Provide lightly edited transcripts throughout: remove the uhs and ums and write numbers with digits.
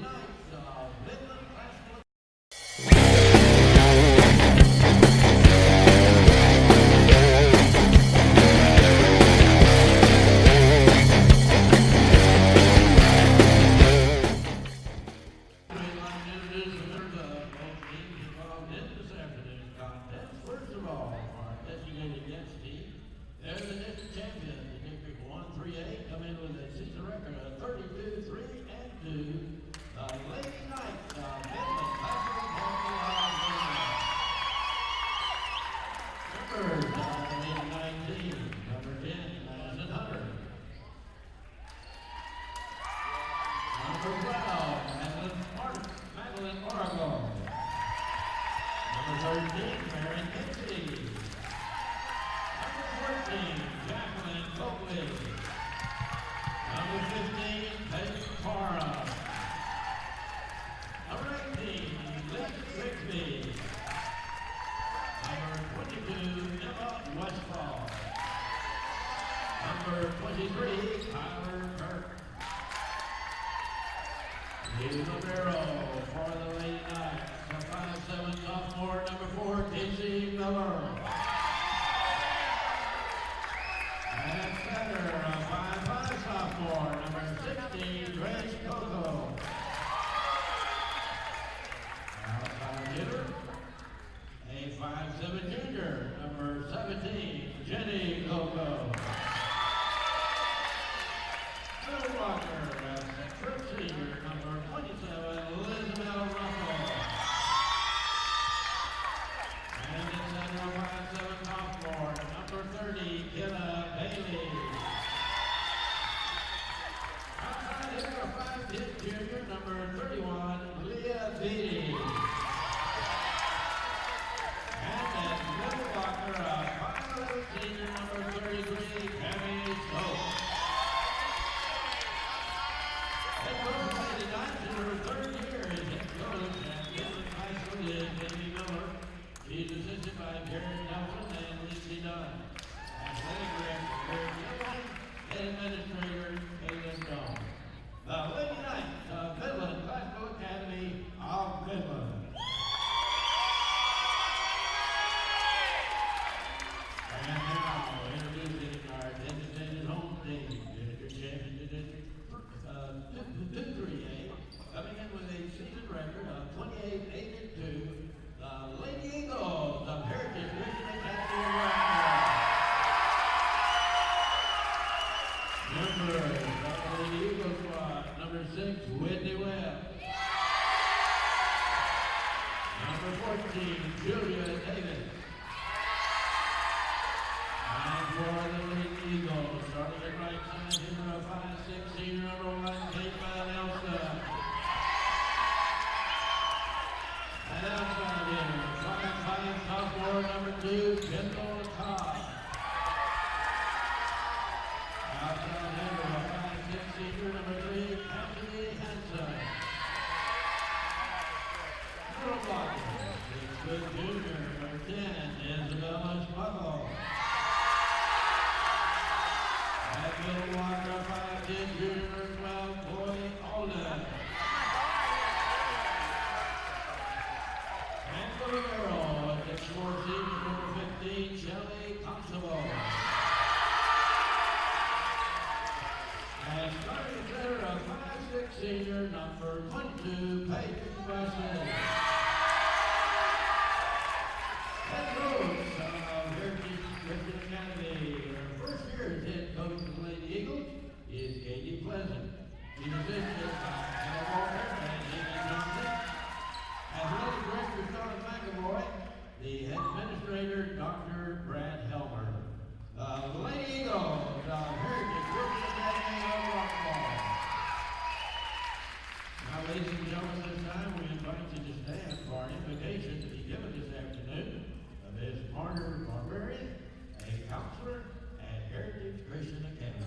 Knights of Midland Classical. First of all, our designated guest team, they're the district champions, the District 1-3A, come in with a season record of 32-3-2. The Lady Knights of Midland Classical Members of the 19, number 10, Madison Hunter. Number 12, Madeline Oracle. Number 13, Mary Dixie. Number 14, Jacqueline Coakley. Number 15, Paige Parra. Number 18, Liz Grigsby. Number 22, Emma Westfall. Number 23, Tyler Kirk. The libero for the Lady Knights, the 5'7" sophomore, number 4, Casey Miller. And center, a 5'5" sophomore, number 16, Grace Coco. Outside hitter, a 5'7" junior, number 17, Jenny Coco. Middle blocker, a 6' senior, number 27, Lizabelle Russell. And in center, 5'7" sophomore, number 30, Kenna Bailey. Outside hitter, a 5'10" junior, number 31, Leah Beatty. And as middle blocker, a 5'11" senior, number 33, Cammy Stokes. Head coach of the Knights in her third year as head coach at Midland High School is Amy Miller. She's assisted by Jared Nelson and Lindsay Dunn. Athletic director Jared Nelson, head administrator Caitlin Jones. The Lady Knights of Midland Classical Academy of Midland. And now introducing our designated home team, district champion, district 2-3A, coming in with a season record of 28-8-2, the Lady Eagles of Heritage Christian Academy of Rockford. Members of the Lady Eagle squad, number 6, Whitney Webb. Number 14, Julia Davis. And for the Lady Eagles, starting at right side, hitter of 5'6", senior number 1, Kate Nelson. And outside hitter, 5'5", sophomore number 2, Kendall Cobb. Outside hitter, 5'6", senior number 3, Anthony Hanson. Middle blocker, 6' junior, number 10, Isabella Smuggle. At middle blocker, 5'10", junior, 12, Boy Alden. And for the girl, at 6'4", senior, number 15, Shelley Constable. And starting center, a 5'6", senior, number 22, Peyton Wesley. Head coach of Heritage Christian Academy, her first year as head coach of the Lady Eagles is Katie Pleasant. She's assisted by Hannah Walker and Amy Johnson. Athletic director Sean McAvoy, the head administrator Dr. Brad Helmer. The Lady Eagles of Heritage Christian Academy of Rockford. Now, ladies and gentlemen, this time we invite you to stand for an invitation to be given this afternoon of Ms. Margaret Barbarian, a counselor at Heritage Christian Academy.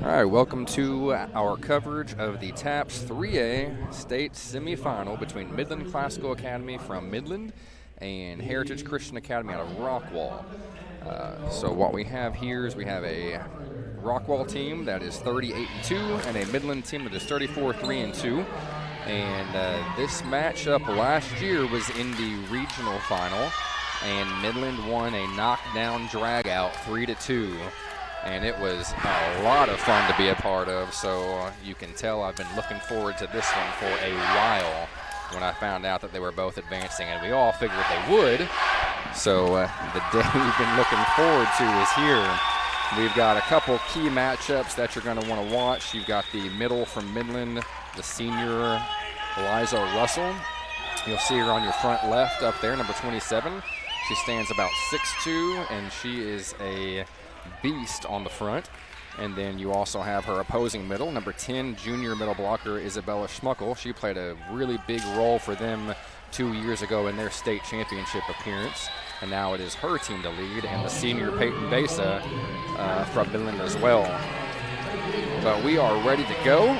All right, welcome to our coverage of the TAPPS 3A state semifinal between Midland Classical Academy from Midland and Heritage Christian Academy out of Rockwall. So what we have here is we have a Rockwall team that is 38-2 and a Midland team that is 34-3-2. And this matchup last year was in the regional final, and Midland won a knockdown drag-out 3-2. And it was a lot of fun to be a part of, so you can tell I've been looking forward to this one for a while when I found out that they were both advancing, and we all figured they would. So the day we've been looking forward to is here. We've got a couple key matchups that you're going to want to watch. You've got the middle from Midland, the senior Eliza Russell. You'll see her on your front left up there, number 27. She stands about 6'2", and she is a beast on the front. And then you also have her opposing middle, number 10, junior middle blocker Isabella Schmuckel. She played a really big role for them 2 years ago in their state championship appearance, and now it is her team to lead, and the senior Peyton Besa from Midland as well. But we are ready to go.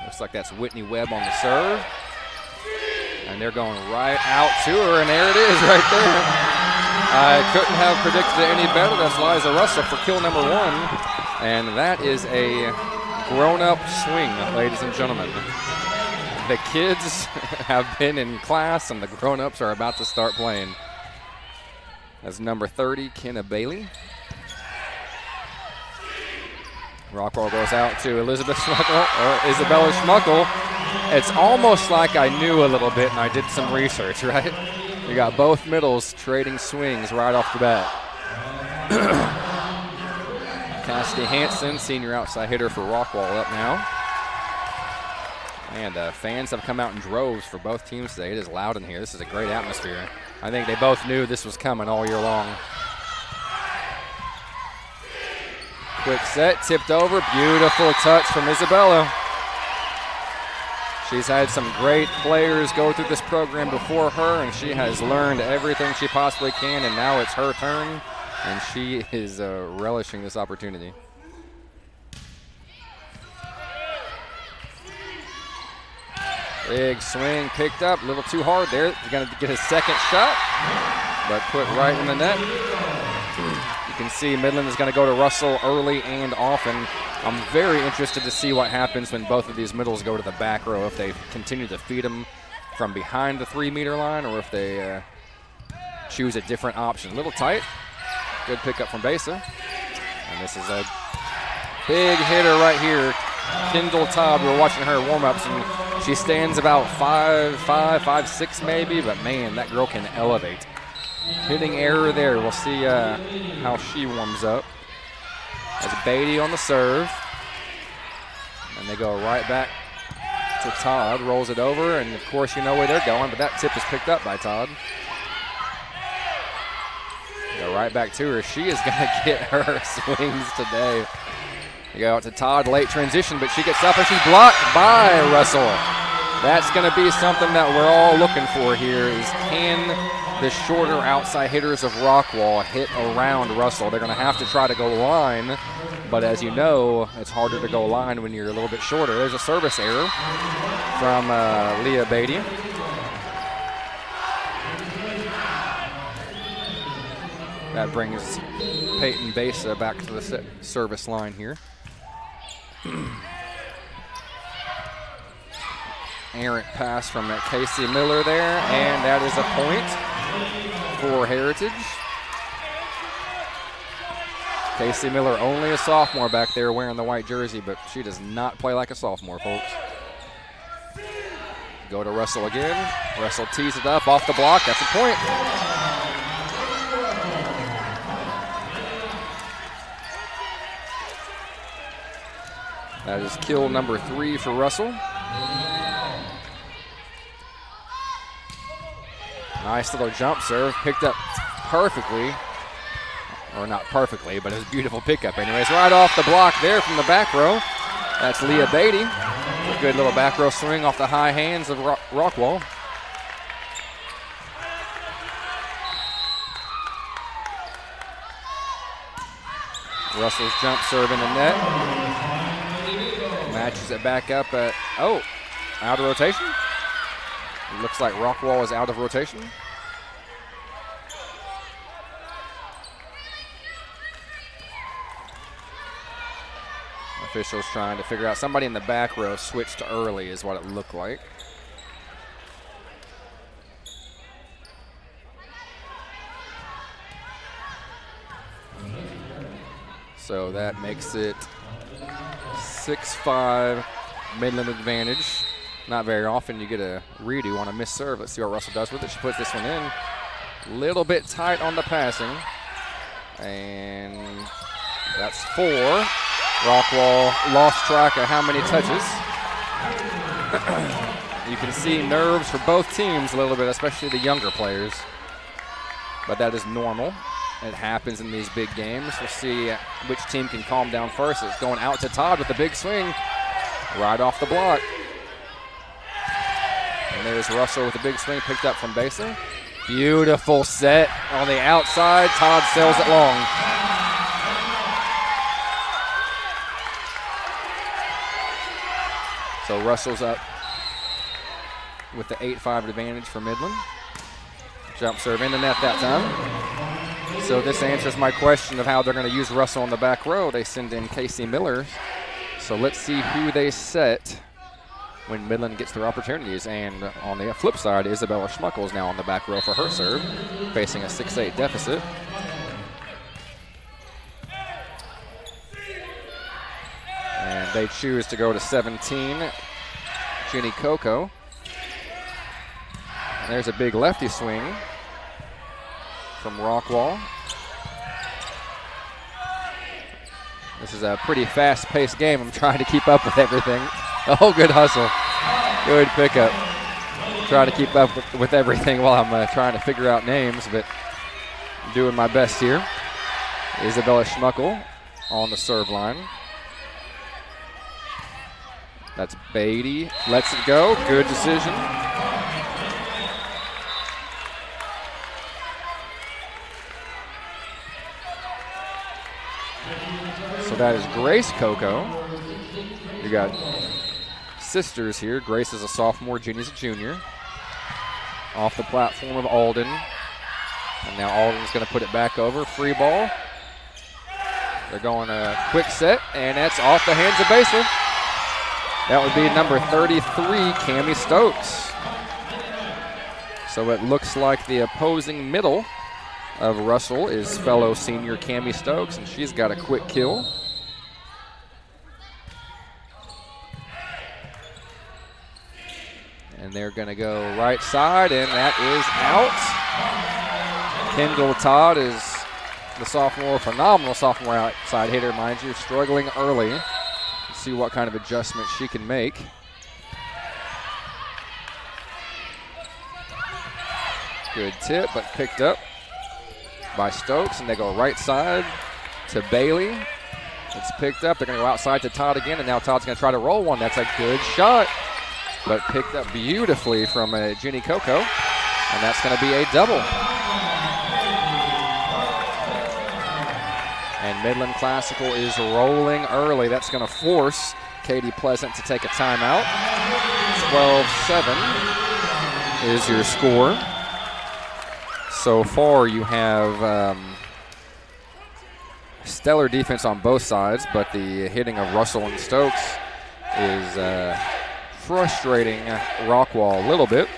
Looks like that's Whitney Webb on the serve, and they're going right out to her, and there it is right there. I couldn't have predicted it any better. That's Liza Russell for kill number 1. And that is a grown-up swing, ladies and gentlemen. The kids have been in class, and the grown-ups are about to start playing. That's number 30, Kenna Bailey. Rockwall goes out to Elizabeth Schmuckel, or Isabella Schmuckel. It's almost like I knew a little bit, and I did some research, right? You got both middles trading swings right off the bat. Cassidy Hansen, senior outside hitter for Rockwall, up now. And fans have come out in droves for both teams today. It is loud in here. This is a great atmosphere. I think they both knew this was coming all year long. Quick set, tipped over. Beautiful touch from Isabella. She's had some great players go through this program before her, and she has learned everything she possibly can, and now it's her turn, and she is relishing this opportunity. Big swing picked up, a little too hard there. He's going to get his second shot, but put right in the net. You can see Midland is going to go to Russell early and often. I'm very interested to see what happens when both of these middles go to the back row, if they continue to feed them from behind the 3-meter line or if they choose a different option. A little tight. Good pickup from Besa. And this is a big hitter right here. Kendall Todd, we're watching her warm-ups, and she stands about 5'5", 5'6" maybe, but man, that girl can elevate. Hitting error there. We'll see how she warms up. That's Beatty on the serve. And they go right back to Todd. Rolls it over, and of course you know where they're going, but that tip is picked up by Todd. Go right back to her. She is going to get her swings today. You go out to Todd, late transition, but she gets up and she's blocked by Russell. That's going to be something that we're all looking for here, is can the shorter outside hitters of Rockwall hit around Russell. They're going to have to try to go line, but as you know, it's harder to go line when you're a little bit shorter. There's a service error from Leah Beatty. That brings Peyton Besa back to the service line here. Errant pass from Casey Miller there, and that is a point for Heritage. Casey Miller, only a sophomore back there wearing the white jersey, but she does not play like a sophomore, folks. Go to Russell again. Russell tees it up off the block. That's a point. That is kill number 3 for Russell. Nice little jump serve, picked up perfectly. Or not perfectly, but it was a beautiful pickup anyways. Right off the block there from the back row. That's Leah Beatty. A good little back row swing off the high hands of Rockwall. Russell's jump serve in the net. Matches it back up at, out of rotation. It looks like Rockwall is out of rotation. Officials trying to figure out. Somebody in the back row switched early is what it looked like. So that makes it 6-5 Midland advantage. Not very often you get a redo on a missed serve. Let's see what Russell does with it. She puts this one in. A little bit tight on the passing. And that's 4. Rockwall lost track of how many touches. You can see nerves for both teams a little bit, especially the younger players. But that is normal. It happens in these big games. We'll see which team can calm down first. It's going out to Todd with the big swing right off the block. And there's Russell with the big swing picked up from Basin. Beautiful set on the outside. Todd sails it long. So Russell's up with the 8-5 advantage for Midland. Jump serve in the net that time. So this answers my question of how they're going to use Russell on the back row. They send in Casey Miller. So let's see who they set when Midland gets their opportunities. And on the flip side, Isabella Schmuckel is now on the back row for her serve, facing a 6-8 deficit. And they choose to go to 17, Jenny Coco. And there's a big lefty swing from Rockwall. This is a pretty fast-paced game. I'm trying to keep up with everything. Oh, good hustle. Good pickup. Trying to keep up with everything while I'm trying to figure out names, but I'm doing my best here. Isabella Schmuckel on the serve line. That's Beatty. Lets it go. Good decision. So that is Grace Coco. You got sisters here. Grace is a sophomore, Jenny's a junior. Off the platform of Alden. And now Alden's going to put it back over. Free ball. They're going a quick set, and that's off the hands of Baser. That would be number 33, Cammie Stokes. So it looks like the opposing middle of Russell is fellow senior Cammie Stokes, and she's got a quick kill. And they're going to go right side, and that is out. Kendall Todd is the sophomore, phenomenal sophomore outside hitter, mind you, struggling early. Let's see what kind of adjustment she can make. Good tip, but picked up by Stokes, and they go right side to Bailey. It's picked up. They're going to go outside to Todd again, and now Todd's going to try to roll one. That's a good shot, but picked up beautifully from Jenny Coco, and that's going to be a double. And Midland Classical is rolling early. That's going to force Katie Pleasant to take a timeout. 12-7 is your score. So far you have stellar defense on both sides, but the hitting of Russell and Stokes is frustrating Rockwall a little bit.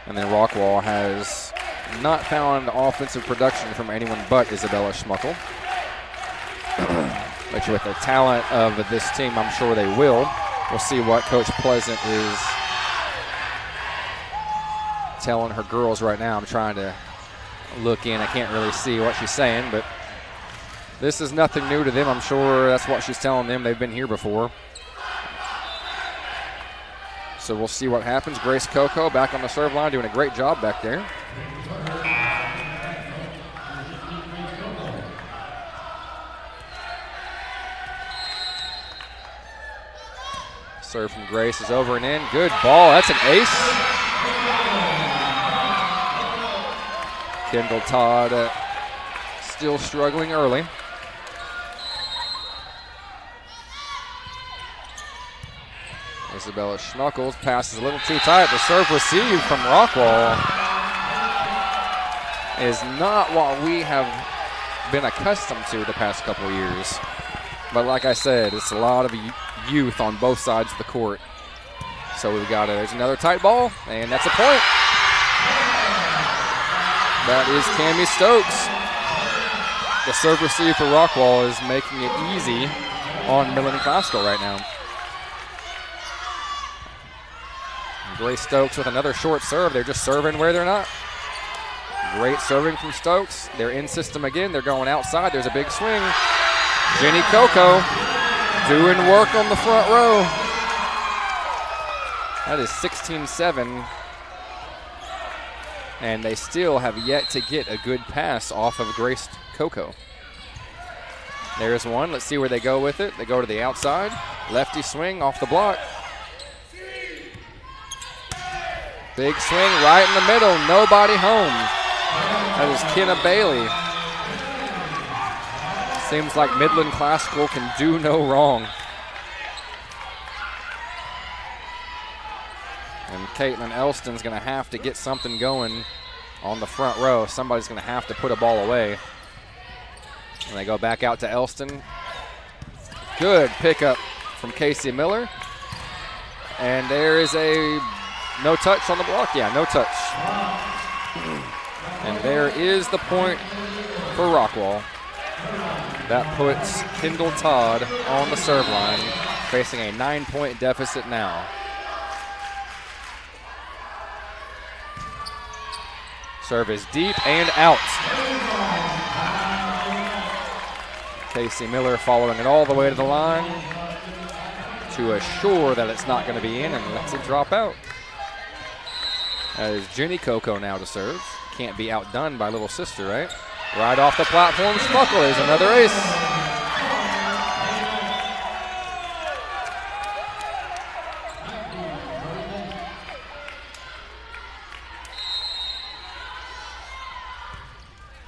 And then Rockwall has not found offensive production from anyone but Isabella Schmuckel. But with the talent of this team, I'm sure they will. We'll see what Coach Pleasant is telling her girls right now. I'm trying to look in. I can't really see what she's saying, but this is nothing new to them. I'm sure that's what she's telling them. They've been here before. So we'll see what happens. Grace Coco back on the serve line, doing a great job back there. Serve from Grace is over and in. Good ball. That's an ace. Kendall Todd still struggling early. Isabella Schmuckles passes a little too tight. The serve received from Rockwall is not what we have been accustomed to the past couple of years. But like I said, it's a lot of youth on both sides of the court. So we've got there's another tight ball, and that's a point. That is Cami Stokes. The serve receive for Rockwall is making it easy on Midland Classical right now. And Grace Stokes with another short serve. They're just serving where they're not. Great serving from Stokes. They're in system again. They're going outside. There's a big swing. Jenny Coco doing work on the front row. That is 16-7. And they still have yet to get a good pass off of Grace Coco. There's one. Let's see where they go with it. They go to the outside. Lefty swing off the block. Big swing right in the middle. Nobody home. That is Kenna Bailey. Seems like Midland Classical can do no wrong. And Caitlin Elston's going to have to get something going on the front row. Somebody's going to have to put a ball away. And they go back out to Elston. Good pickup from Casey Miller. And there is a no touch on the block. Yeah, no touch. And there is the point for Rockwall. That puts Kendall Todd on the serve line, facing a 9-point deficit now. Serve is deep and out. Casey Miller following it all the way to the line to assure that it's not going to be in and lets it drop out. That is Jenny Coco now to serve. Can't be outdone by little sister, right? Right off the platform, Schmuckle is another ace.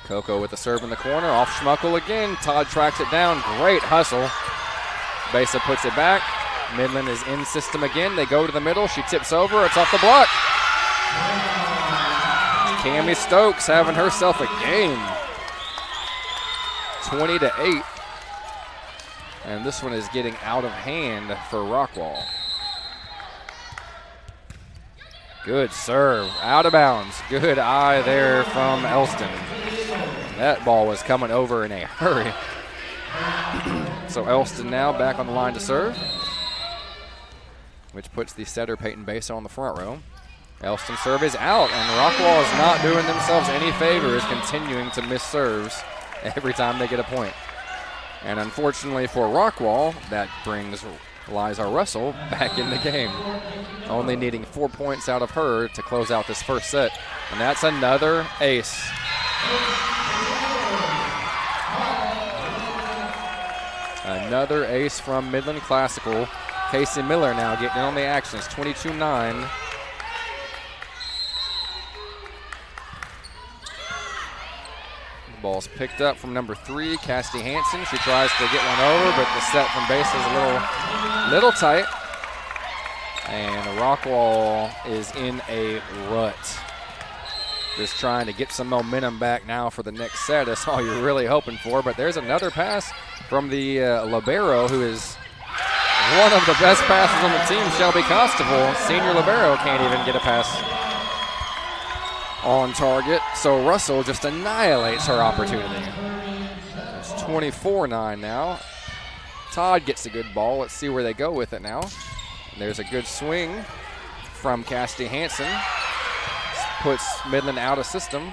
Coco with the serve in the corner, off Schmuckle again. Todd tracks it down, great hustle. Besa puts it back. Midland is in system again. They go to the middle, she tips over, it's off the block. Cami Stokes having herself a game. 20-8. And this one is getting out of hand for Rockwall. Good serve, out of bounds. Good eye there from Elston. That ball was coming over in a hurry. So Elston now back on the line to serve, which puts the setter Peyton Besa on the front row. Elston serve is out, and Rockwall is not doing themselves any favors, continuing to miss serves every time they get a point. And unfortunately for Rockwall, that brings Liza Russell back in the game, only needing 4 points out of her to close out this first set. And that's another ace. Another ace from Midland Classical. Casey Miller now getting in on the action. It's 22-9. Ball's picked up from number 3, Cassidy Hansen. She tries to get one over, but the set from base is a little tight. And Rockwall is in a rut. Just trying to get some momentum back now for the next set. That's all you're really hoping for. But there's another pass from the libero, who is one of the best passes on the team, Shelby Constable. Senior libero can't even get a pass on target, so Russell just annihilates her opportunity. It's 24-9 now. Todd gets a good ball. Let's see where they go with it now. There's a good swing from Cassidy Hansen. Puts Midland out of system.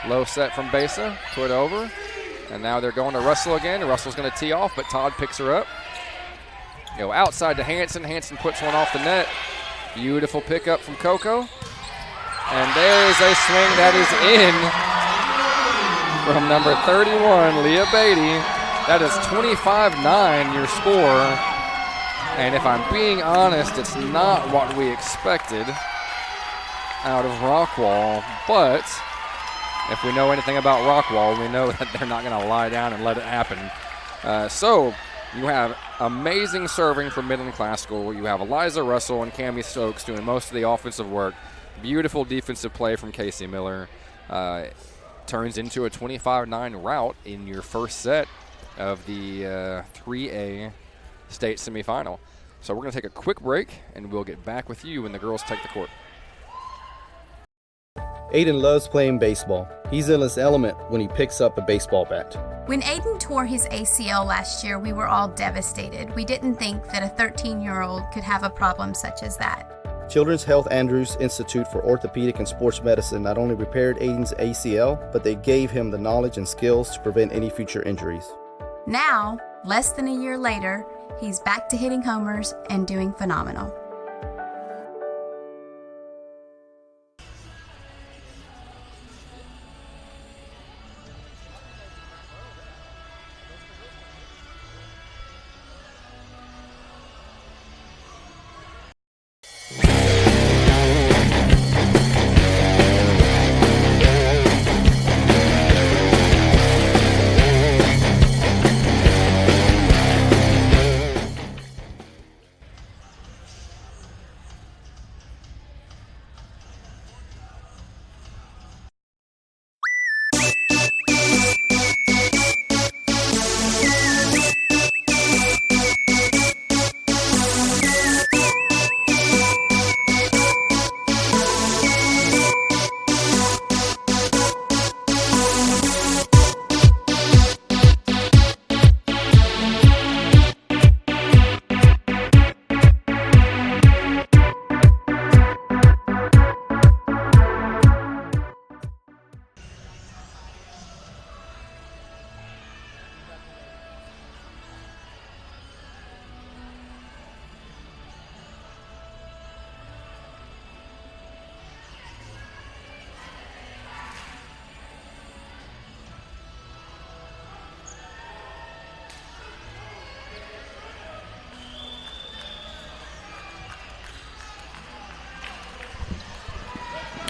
Low set from Besa, put over. And now they're going to Russell again. Russell's going to tee off, but Todd picks her up. Go outside to Hansen. Hansen puts one off the net. Beautiful pickup from Coco. And there is a swing that is in from number 31, Leah Beatty. That is 25-9, your score. And if I'm being honest, it's not what we expected out of Rockwall. But if we know anything about Rockwall, we know that they're not going to lie down and let it happen. So You have amazing serving from Midland Classical. You have Eliza Russell and Cammie Stokes doing most of the offensive work. Beautiful defensive play from Casey Miller. Turns into a 25-9 rout in your first set of the 3A state semifinal. So we're going to take a quick break, and we'll get back with you when the girls take the court. Aiden loves playing baseball. He's in his element when he picks up a baseball bat. When Aiden tore his ACL last year, we were all devastated. We didn't think that a 13-year-old could have a problem such as that. Children's Health Andrews Institute for Orthopedic and Sports Medicine not only repaired Aiden's ACL, but they gave him the knowledge and skills to prevent any future injuries. Now, less than a year later, he's back to hitting homers and doing phenomenal.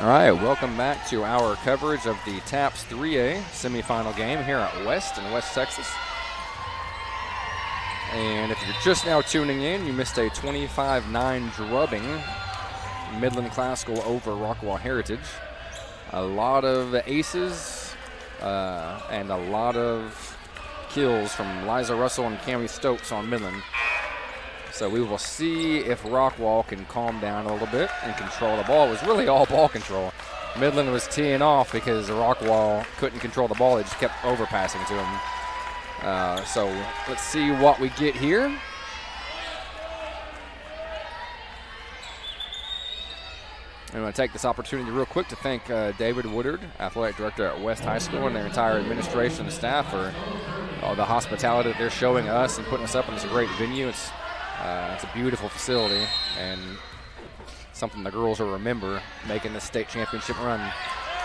All right, welcome back to our coverage of the TAPPS 3A semifinal game here at West in West Texas. And if you're just now tuning in, you missed a 25-9 drubbing, Midland Classical over Rockwall Heritage. A lot of aces and a lot of kills from Liza Russell and Cammie Stokes on Midland. So we will see if Rockwall can calm down a little bit and control the ball. It was really all ball control. Midland was teeing off because Rockwall couldn't control the ball. They just kept overpassing to him. So let's see what we get here. I'm going to take this opportunity real quick to thank David Woodard, Athletic Director at West High School, and their entire administration and staff for the hospitality that they're showing us and putting us up in this great venue. It's a beautiful facility and something the girls will remember making this state championship run.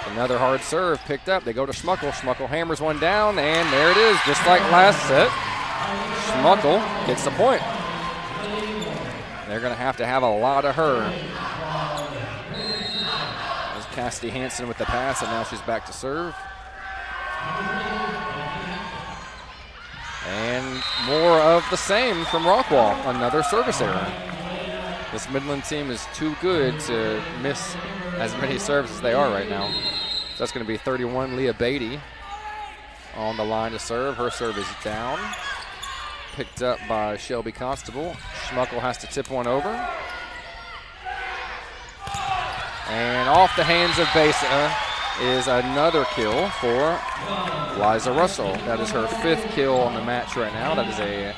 Another hard serve picked up. They go to Schmuckel. Schmuckel hammers one down, and there it is, just like last set. Schmuckel gets the point. They're going to have a lot of her. There's Cassidy Hansen with the pass, and now she's back to serve. And more of the same from Rockwall, another service error. This Midland team is too good to miss as many serves as they are right now. So that's going to be 31, Leah Beatty on the line to serve. Her serve is down. Picked up by Shelby Constable. Schmuckel has to tip one over. And off the hands of Besa is another kill for Liza Russell. That is her 5th kill on the match right now. That is a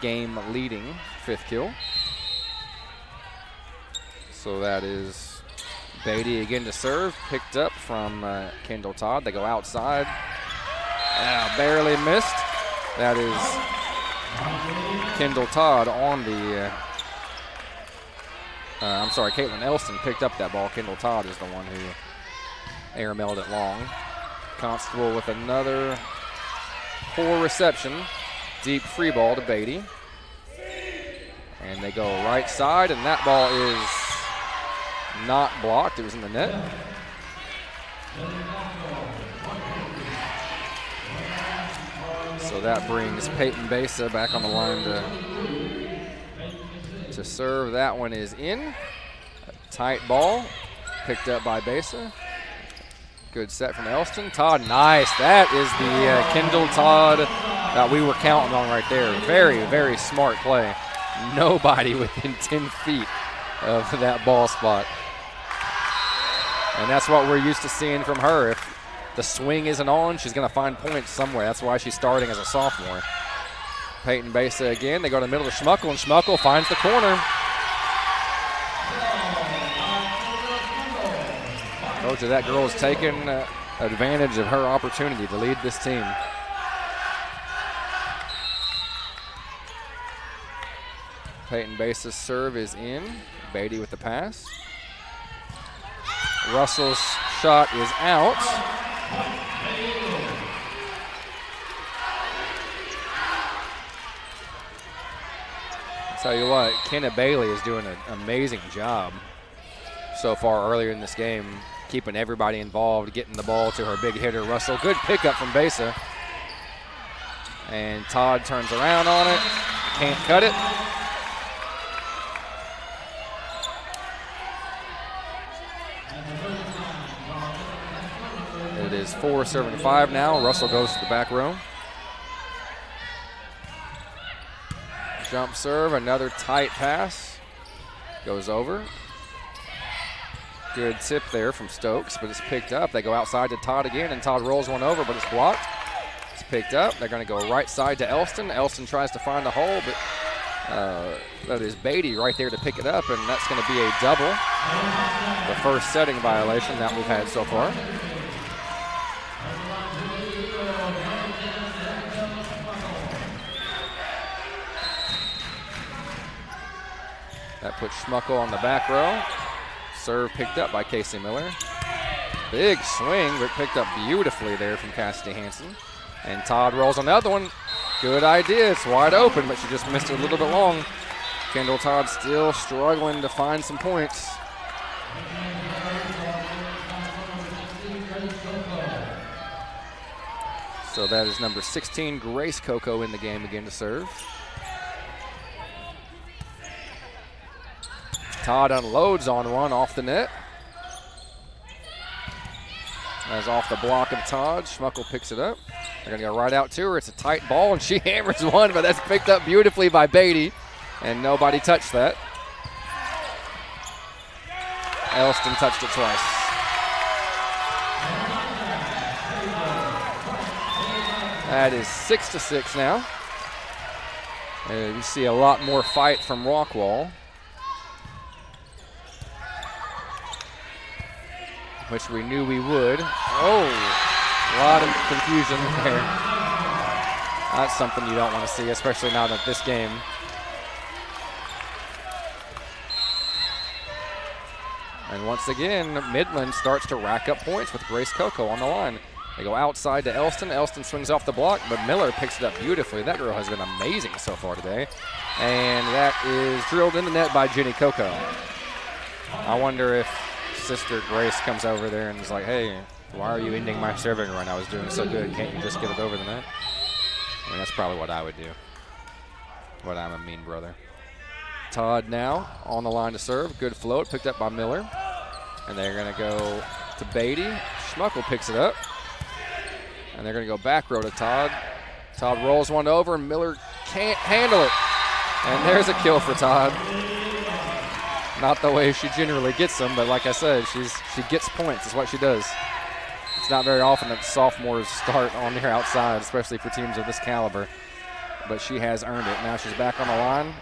game-leading 5th kill. So that is Beatty again to serve. Picked up from Kendall Todd. They go outside. Barely missed. That is Kendall Todd on the Caitlin Elston picked up that ball. Kendall Todd is the one who airmailed it long. Constable with another poor reception. Deep free ball to Beatty. And they go right side, and that ball is not blocked. It was in the net. So So that brings Peyton Besa back on the line to serve. That one is in. A tight ball, picked up by Besa. Good set from Elston. Todd, nice. That is the Kendall Todd that we were counting on right there. Very, very smart play. Nobody within 10 feet of that ball spot. And that's what we're used to seeing from her. If the swing isn't on, she's going to find points somewhere. That's why she's starting as a sophomore. Peyton Besa again. They go to the middle to Schmuckel, and Schmuckel finds the corner. Coach, that girl has taken advantage of her opportunity to lead this team. Peyton Besa's serve is in. Beatty with the pass. Russell's shot is out. I'll tell you what, Kenna Bailey is doing an amazing job so far earlier in this game, keeping everybody involved, getting the ball to her big hitter, Russell. Good pickup from Besa. And Todd turns around on it. Can't cut it. It is 4-7-5 now. Russell goes to the back row. Jump serve, another tight pass. Goes over. Good tip there from Stokes, but it's picked up. They go outside to Todd again, and Todd rolls one over, but it's blocked. It's picked up. They're going to go right side to Elston. Elston tries to find the hole, but that is Beatty right there to pick it up, and that's going to be a double. The first setting violation that we've had so far. That puts Schmuckel on the back row. Serve picked up by Casey Miller. Big swing, but picked up beautifully there from Cassidy Hansen. And Todd rolls another one. Good idea. It's wide open, but she just missed it a little bit long. Kendall Todd still struggling to find some points. So that is number 16, Grace Coco, in the game again to serve. Todd unloads on one off the net. That's off the block of Todd. Schmuckel picks it up. They're going to go right out to her. It's a tight ball, and she hammers one, but that's picked up beautifully by Beatty, and nobody touched that. Elston touched it twice. That is 6-6 now. You see a lot more fight from Rockwall, which we knew we would. Oh, a lot of confusion there. That's something you don't want to see, especially now that this game. And once again, Midland starts to rack up points with Grace Coco on the line. They go outside to Elston. Elston swings off the block, but Miller picks it up beautifully. That girl has been amazing so far today. And that is drilled in the net by Jenny Coco. I wonder if Sister Grace comes over there and is like, hey, why are you ending my serving run? I was doing so good. Can't you just get it over the net? I mean, that's probably what I would do. But I'm a mean brother. Todd now on the line to serve. Good float, picked up by Miller. And they're going to go to Beatty. Schmuckel picks it up. And they're going to go back row to Todd. Todd rolls one over, and Miller can't handle it. And there's a kill for Todd. Not the way she generally gets them, but like I said, she gets points. That's what she does. It's not very often that sophomores start on their outside, especially for teams of this caliber. But she has earned it. Now she's back on the line.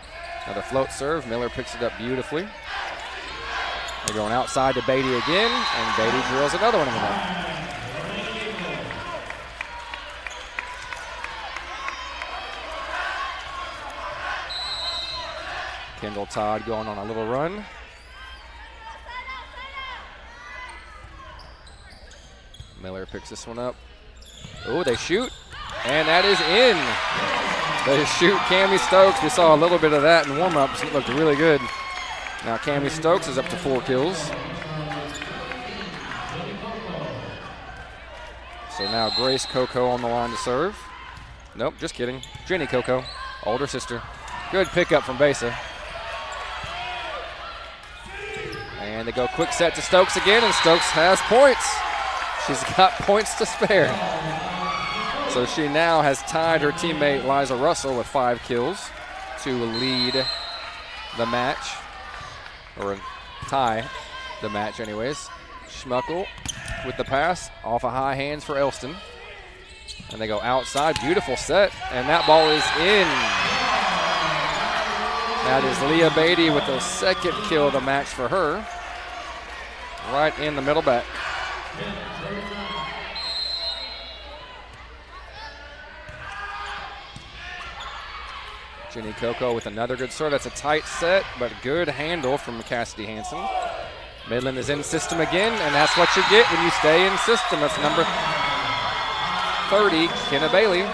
Another float serve. Miller picks it up beautifully. They're going outside to Beatty again, and Beatty drills another one in the net. Kendall Todd going on a little run. Miller picks this one up. Oh, they shoot, and that is in. They shoot Cammie Stokes. We saw a little bit of that in warm-ups. It looked really good. Now Cammie Stokes is up to 4 kills. So now Grace Coco on the line to serve. Nope, just kidding. Jenny Coco, older sister. Good pickup from Besa. And they go quick set to Stokes again, and Stokes has points. She's got points to spare. So she now has tied her teammate Liza Russell with 5 kills to lead the match, or tie the match anyways. Schmuckel with the pass off of high hands for Elston. And they go outside, beautiful set, and that ball is in. That is Leah Beatty with the 2nd kill of the match for her. Right in the middle back. Jenny Coco with another good serve. That's a tight set, but good handle from Cassidy Hansen. Midland is in system again, and that's what you get when you stay in system. That's number 30, Kenna Bailey.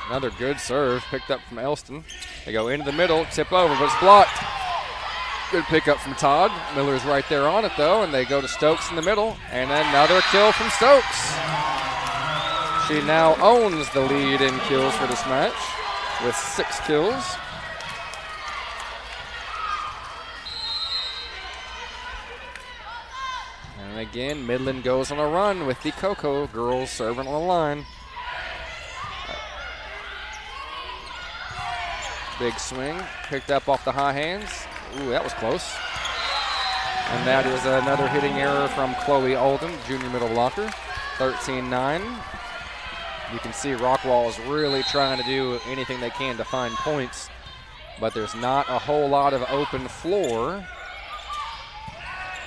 Another good serve picked up from Elston. They go into the middle, tip over, but it's blocked. Good pickup from Todd. Miller's right there on it, though, and they go to Stokes in the middle, and another kill from Stokes. She now owns the lead in kills for this match with 6 kills. And again, Midland goes on a run with the Coco girls serving on the line. Big swing, picked up off the high hands. Ooh, that was close. And that is another hitting error from Chloe Alden, junior middle blocker, 13-9. You can see Rockwall is really trying to do anything they can to find points, but there's not a whole lot of open floor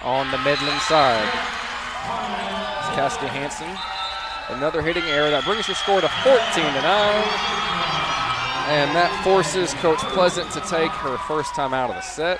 on the Midland side. It's Cassidy Hansen. Another hitting error that brings her score to 14-9. And that forces Coach Pleasant to take her first time out of the set.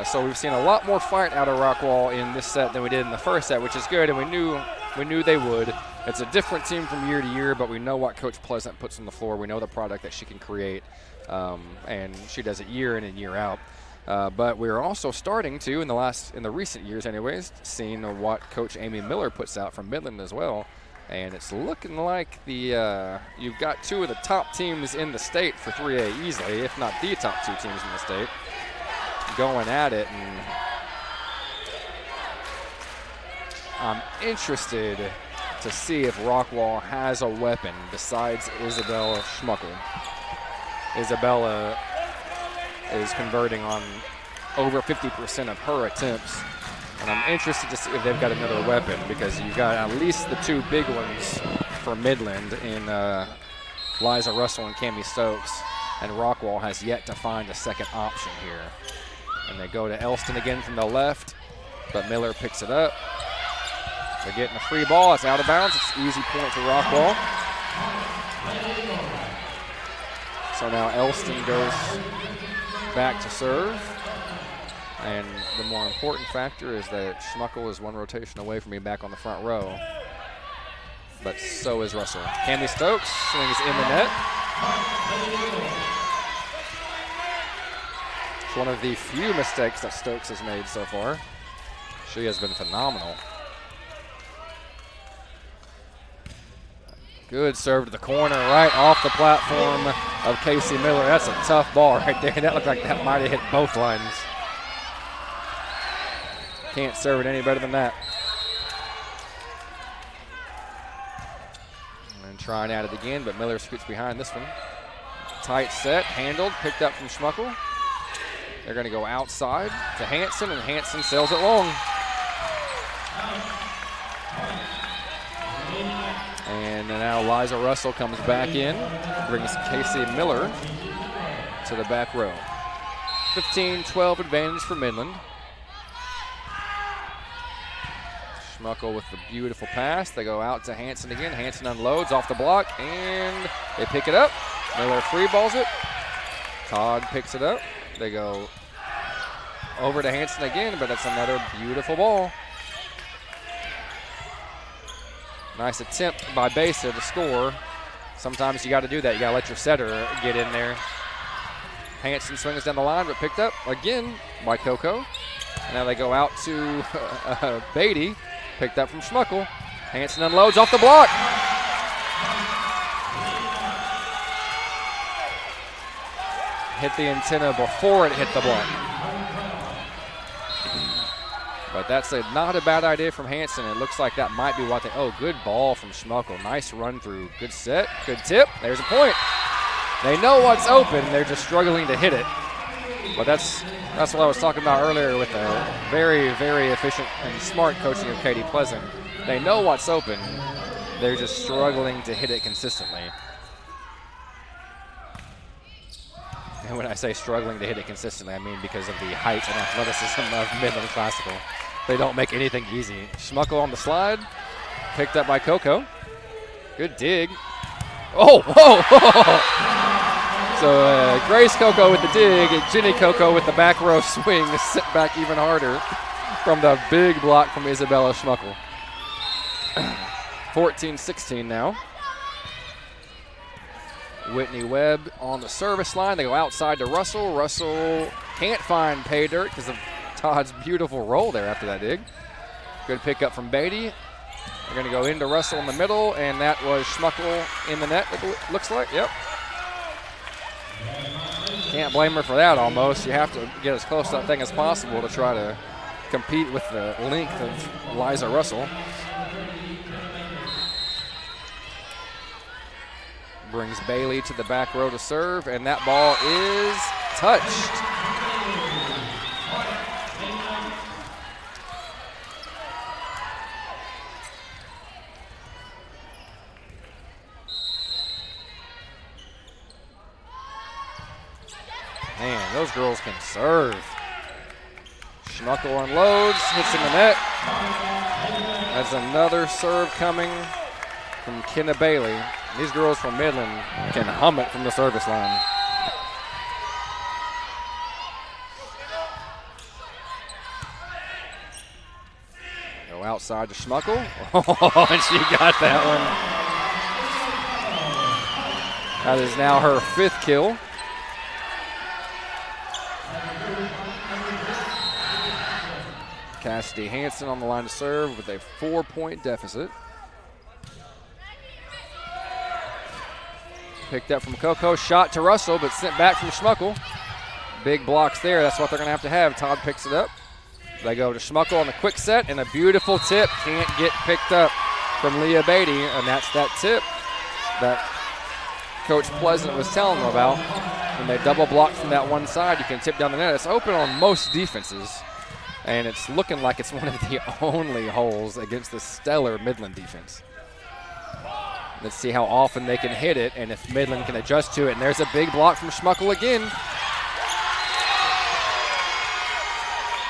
So we've seen a lot more fight out of Rockwall in this set than we did in the first set, which is good, and we knew they would. It's a different team from year to year, but we know what Coach Pleasant puts on the floor. We know the product that she can create, and she does it year in and year out. But we're also starting to, in the recent years anyways, seeing what Coach Amy Miller puts out from Midland as well. And it's looking like you've got 2 of the top teams in the state for 3A easily, if not the top 2 teams in the state, going at it. And I'm interested to see if Rockwall has a weapon besides Isabella Schmuckel. Isabella is converting on over 50% of her attempts. And I'm interested to see if they've got another weapon, because you've got at least the 2 big ones for Midland in Liza Russell and Cammie Stokes, and Rockwall has yet to find a second option here. And they go to Elston again from the left, but Miller picks it up. They're getting a free ball. It's out of bounds. It's an easy point for Rockwall. So now Elston goes back to serve. And the more important factor is that Schmuckel is 1 rotation away from being back on the front row. But so is Russell. Cammie Stokes swings in the net. It's one of the few mistakes that Stokes has made so far. She has been phenomenal. Good serve to the corner, right off the platform of Casey Miller. That's a tough ball right there. That looked like that might have hit both lines. Can't serve it any better than that. And trying at it again, but Miller scoots behind this one. Tight set, handled, picked up from Schmuckel. They're going to go outside to Hansen, and Hansen sails it long. And now Liza Russell comes back in, brings Casey Miller to the back row. 15-12 advantage for Midland. Schmuckel with the beautiful pass. They go out to Hansen again. Hansen unloads off the block, and they pick it up. Miller free balls it. Todd picks it up. They go over to Hansen again, but that's another beautiful ball. Nice attempt by Besa to score. Sometimes you got to do that. You got to let your setter get in there. Hanson swings down the line, but picked up again by Coco. And now they go out to Beatty, picked up from Schmuckel. Hanson unloads off the block. Hit the antenna before it hit the block. But that's not a bad idea from Hanson. It looks like that might be what they, good ball from Schmuckel. Nice run through, good set, good tip. There's a point. They know what's open, they're just struggling to hit it. But that's what I was talking about earlier with the very, very efficient and smart coaching of Katie Pleasant. They know what's open, they're just struggling to hit it consistently. And when I say struggling to hit it consistently, I mean because of the height and athleticism of Midland Classical. They don't make anything easy. Schmuckel on the slide, picked up by Coco. Good dig. Oh, whoa, whoa. So Grace Coco with the dig, and Jenny Coco with the back row swing, sent back even harder from the big block from Isabella Schmuckel. 14-16 now. Whitney Webb on the service line. They go outside to Russell. Russell can't find pay dirt because of Todd's beautiful roll there after that dig. Good pickup from Beatty. They're going to go into Russell in the middle, and that was Schmuckel in the net, it looks like. Yep. Can't blame her for that almost. You have to get as close to that thing as possible to try to compete with the length of Liza Russell. Brings Bailey to the back row to serve, and that ball is touched. Man, those girls can serve. Schmuckel unloads, hits in the net. That's another serve coming from Kenna Bailey. These girls from Midland can hum it from the service line. Go outside to Schmuckel. Oh, and she got that one. That is now her 5th kill. Cassidy Hanson on the line to serve with a 4-point deficit. Picked up from Coco, shot to Russell, but sent back from Schmuckel. Big blocks there, that's what they're gonna have to have. Todd picks it up. They go to Schmuckel on the quick set, and a beautiful tip can't get picked up from Leah Beatty, and that's that tip that Coach Pleasant was telling them about. When they double block from that one side, you can tip down the net. It's open on most defenses, and it's looking like it's one of the only holes against the stellar Midland defense. Let's see how often they can hit it and if Midland can adjust to it. And there's a big block from Schmuckel again.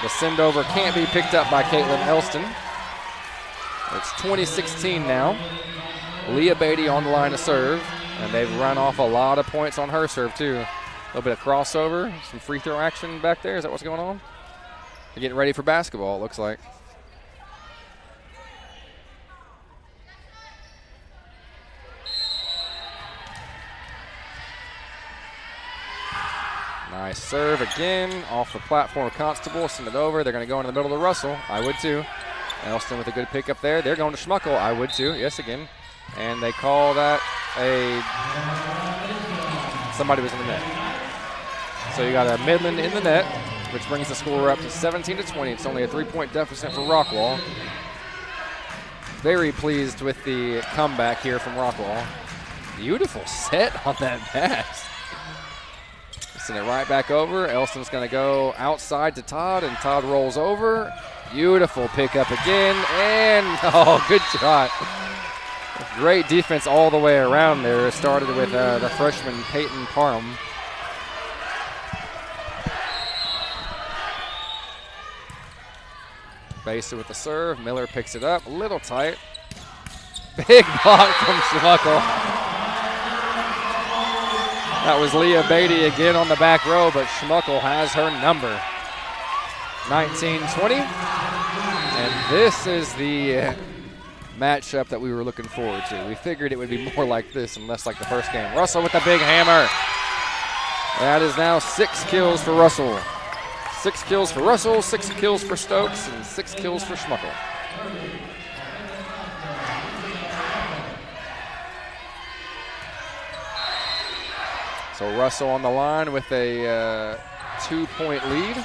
The send over can't be picked up by Caitlin Elston. It's 20-16 now. Leah Beatty on the line to serve, and they've run off a lot of points on her serve too. A little bit of crossover, some free throw action back there. Is that what's going on? They're getting ready for basketball, it looks like. Nice serve again off the platform of Constable. Send it over. They're going to go into the middle of the Russell. I would too. Elston with a good pickup there. They're going to Schmuckel. I would too. Yes, again. And they call that somebody was in the net. So you got a Midland in the net, which brings the score up to 17-20. It's only a 3-point deficit for Rockwall. Very pleased with the comeback here from Rockwall. Beautiful set on that pass. Send it right back over. Elston's going to go outside to Todd, and Todd rolls over. Beautiful pickup again, and good shot. Great defense all the way around there. It started with the freshman Peyton Parham. Baser with the serve. Miller picks it up. A little tight. Big block from Schmuckel. That was Leah Beatty again on the back row, but Schmuckel has her number. 19-20. And this is the matchup that we were looking forward to. We figured it would be more like this and less like the first game. Russell with the big hammer. That is now 6 kills for Russell. 6 kills for Russell, 6 kills for Stokes, and 6 kills for Schmuckel. So Russell on the line with a 2-point lead.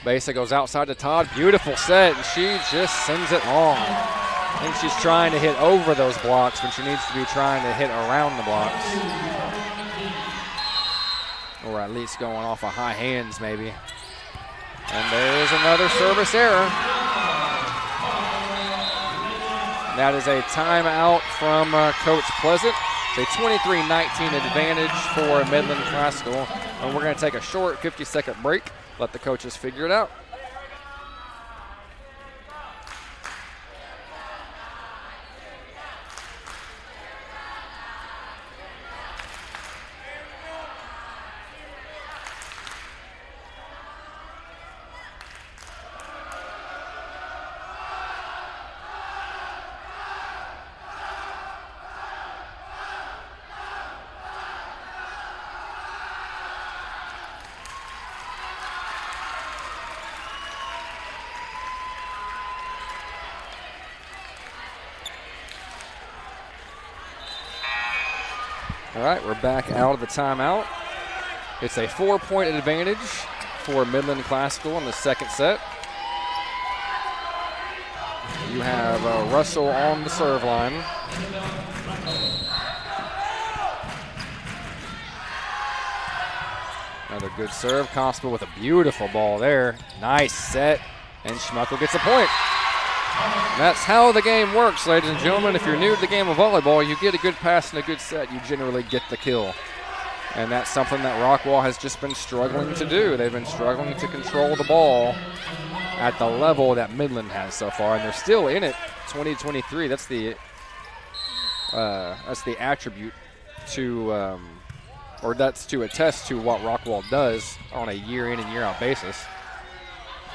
Besa goes outside to Todd. Beautiful set, and she just sends it long. I think she's trying to hit over those blocks when she needs to be trying to hit around the blocks. Or at least going off of high hands, maybe. And there's another service error. That is a timeout from Coach Pleasant. It's a 23-19 advantage for Midland Classical. And we're going to take a short 50-second break. Let the coaches figure it out. All right, we're back out of the timeout. It's a 4-point advantage for Midland Classical in the second set. You have Russell on the serve line. Another good serve. Constable with a beautiful ball there. Nice set, and Schmuckel gets a point. That's how the game works, ladies and gentlemen. If you're new to the game of volleyball, you get a good pass and a good set, you generally get the kill. And that's something that Rockwall has just been struggling to do. They've been struggling to control the ball at the level that Midland has so far, and they're still in it 2023. That's the attribute to, or that's to attest to what Rockwall does on a year in and year out basis.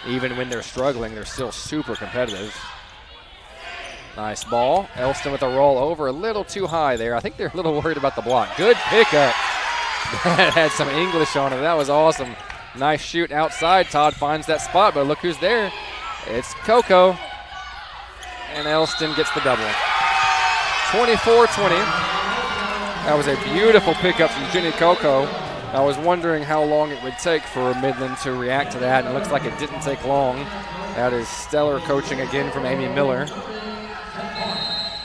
Even when they're struggling, they're still super competitive. Nice ball. Elston with a roll over, a little too high there. I think they're a little worried about the block. Good pickup. That had some English on it. That was awesome. Nice shoot outside. Todd finds that spot, but look who's there. It's Coco. And Elston gets the double. 24-20. That was a beautiful pickup from Jenny Coco. I was wondering how long it would take for Midland to react to that, and it looks like it didn't take long. That is stellar coaching again from Amy Miller.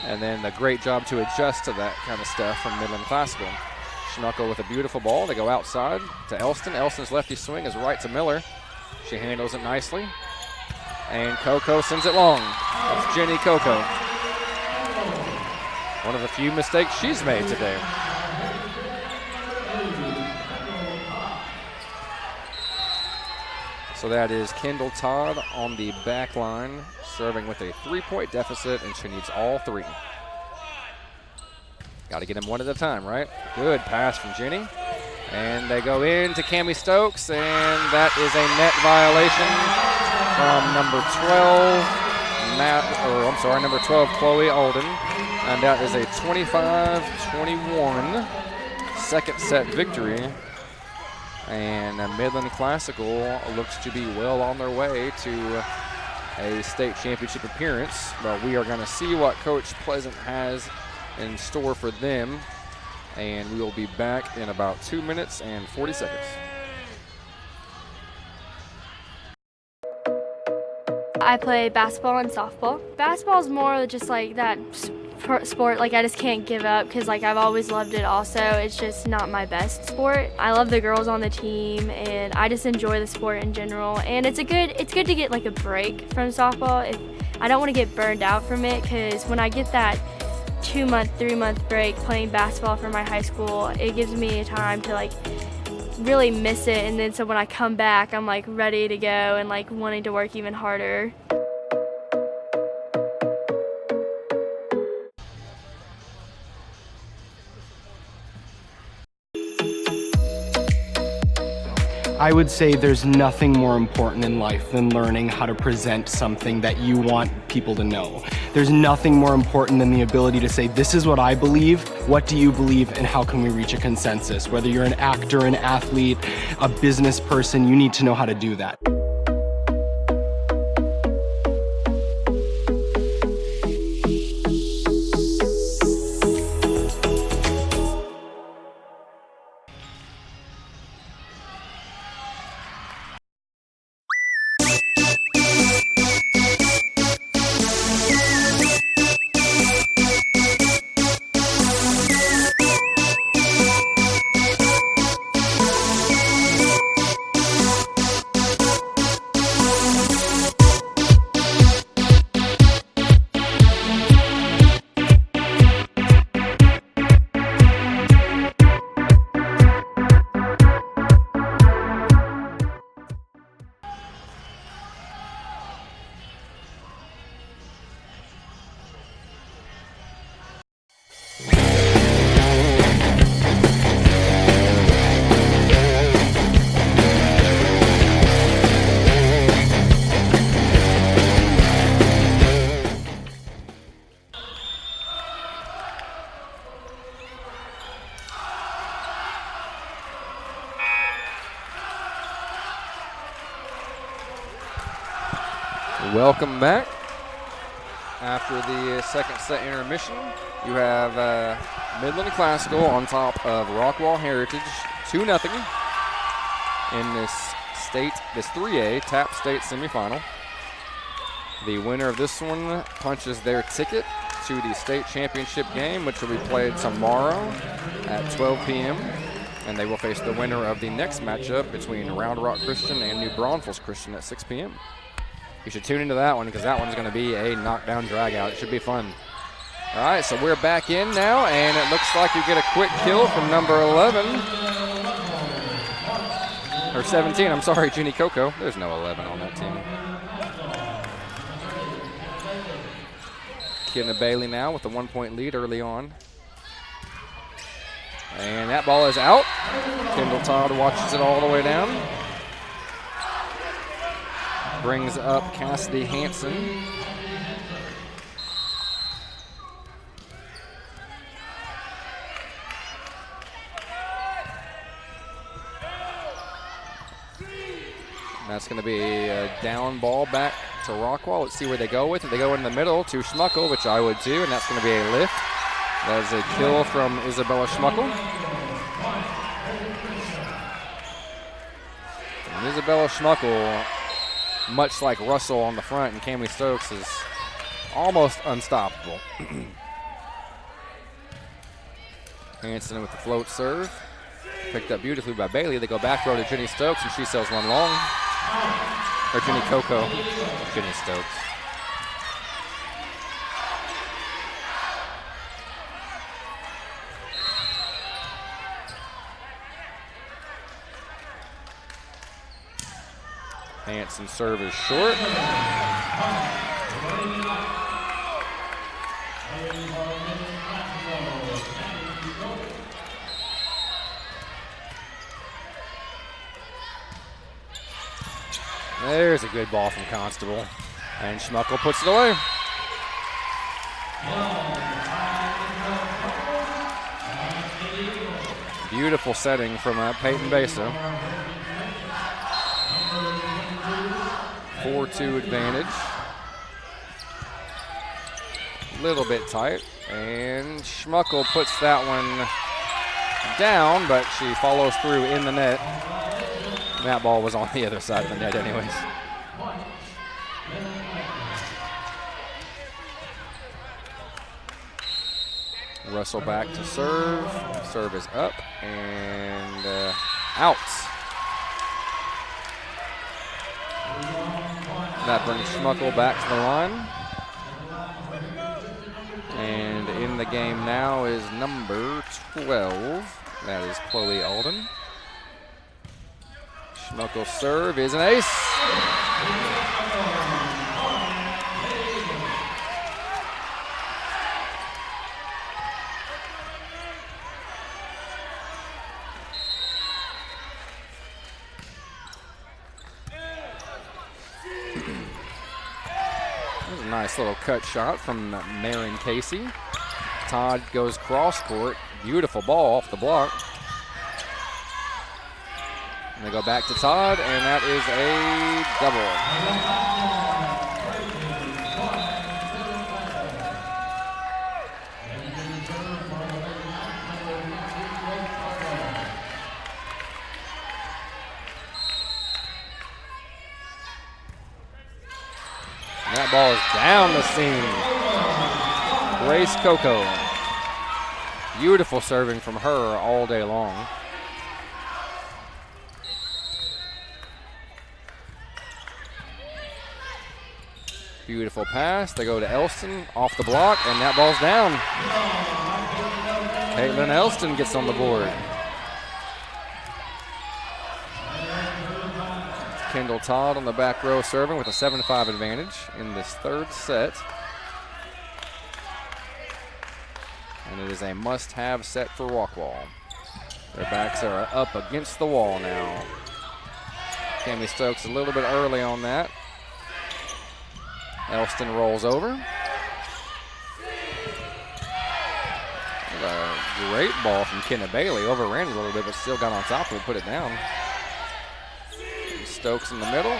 And then a great job to adjust to that kind of stuff from Midland Classical. Schmuckel with a beautiful ball. They go outside to Elston. Elston's lefty swing is right to Miller. She handles it nicely. And Coco sends it long. That's Jenny Coco. One of the few mistakes she's made today. So that is Kendall Todd on the back line, serving with a 3-point deficit, and she needs all 3. Got to get them one at a time, right? Good pass from Jenny. And they go in to Cammie Stokes, and that is a net violation from number 12, number 12, Chloe Alden. And that is a 25-21 second set victory. And Midland Classical looks to be well on their way to a state championship appearance. But we are going to see what Coach Pleasant has in store for them. And we will be back in about 2 minutes and 40 seconds. I play basketball and softball. Basketball is more just like that sport, like I just can't give up because like I've always loved it also. It's just not my best sport. I love the girls on the team and I just enjoy the sport in general, and it's good to get like a break from softball. I don't want to get burned out from it, because when I get that 2-month, 3-month break playing basketball for my high school, it gives me time to like really miss it, and then so when I come back I'm like ready to go and like wanting to work even harder. I would say there's nothing more important in life than learning how to present something that you want people to know. There's nothing more important than the ability to say, this is what I believe, what do you believe, and how can we reach a consensus? Whether you're an actor, an athlete, a business person, you need to know how to do that. Welcome back. After the second set intermission, you have Midland Classical on top of Rockwall Heritage 2-0 in this 3A TAPPS state semifinal. The winner of this one punches their ticket to the state championship game, which will be played tomorrow at 12 p.m. And they will face the winner of the next matchup between Round Rock Christian and New Braunfels Christian at 6 p.m. You should tune into that one because that one's going to be a knockdown dragout. It should be fun. All right, so we're back in now, and it looks like you get a quick kill from number 11. Or 17, I'm sorry, Ginny Coco. There's no 11 on that team. Kiana Bailey now with the 1-point lead early on. And that ball is out. Kendall Todd watches it all the way down. Brings up Cassidy Hansen. That's going to be a down ball back to Rockwall. Let's see where they go with it. They go in the middle to Schmuckel, which I would too, and that's going to be a lift. That is a kill from Isabella Schmuckel. And Isabella Schmuckel, much like Russell on the front and Cammie Stokes, is almost unstoppable. Hansen with the float serve. Picked up beautifully by Bailey. They go back row to Jenny Stokes, and she sells one long. Or Jenny Coco. Jenny Stokes. Hansen serve is short. There's a good ball from Constable. And Schmuckel puts it away. Beautiful setting from Peyton Besa. 4-2 advantage. A little bit tight. And Schmuckel puts that one down, but she follows through in the net. That ball was on the other side of the net anyways. Russell back to serve. Serve is up and out. That brings Schmuckel back to the line. And in the game now is number 12. That is Chloe Alden. Schmuckel's serve is an ace. There's a nice little cut shot from Marin Casey. Todd goes cross court. Beautiful ball off the block. And they go back to Todd, and that is a double. And that ball is down the seam. Grace Coco. Beautiful serving from her all day long. Beautiful pass. They go to Elston off the block, and that ball's down. Caitlin Elston gets on the board. Kendall Todd on the back row serving with a 7-5 advantage in this third set. And it is a must-have set for Rockwall. Their backs are up against the wall now. Cami Stokes a little bit early on that. Elston rolls over. A great ball from Kenna Bailey. Overran it a little bit, but still got on top of it, put it down. Stokes in the middle.